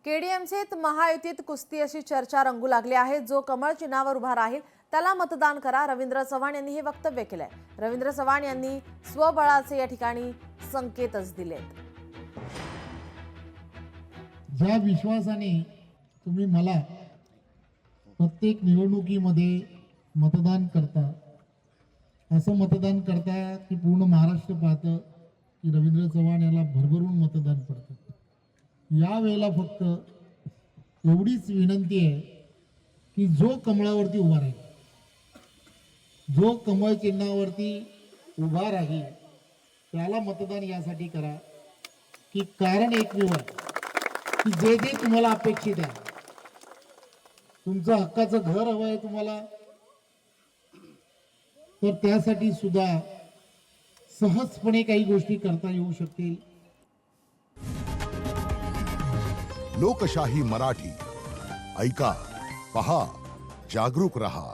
केडीएमसीत महायुतीत कुस्ती अशी चर्चा रंगू लागली आहे। जो कमळ चिन्हावर उभा राहील त्याला मतदान करा, रवींद्र चव्हाण यांनी हे वक्तव्य केलंय। रवींद्र चव्हाण यांनी स्वबळाचे या ठिकाणी संकेतच दिलेत। ज्या विश्वासाने तुम्ही मला प्रत्येक निवडणुकीमध्ये मतदान करता, असं मतदान करता की पूर्ण महाराष्ट्र पाहतं की रवींद्र चव्हाण याला भरभरून मतदान पडतं। या वेळेला फक्त एवढीच विनंती आहे की जो कमळावरती उभा राहील, जो कमळ चिन्हावरती उभा राहील त्याला मतदान यासाठी करा की कारण एकमेव की जे जे तुम्हाला अपेक्षित आहे, तुमचं हक्काचं घर हवं आहे तुम्हाला, तर त्यासाठी सुद्धा सहजपणे काही गोष्टी करता येऊ शकतील। लोकशाही मराठी ऐका, पहा, जागरूक रहा।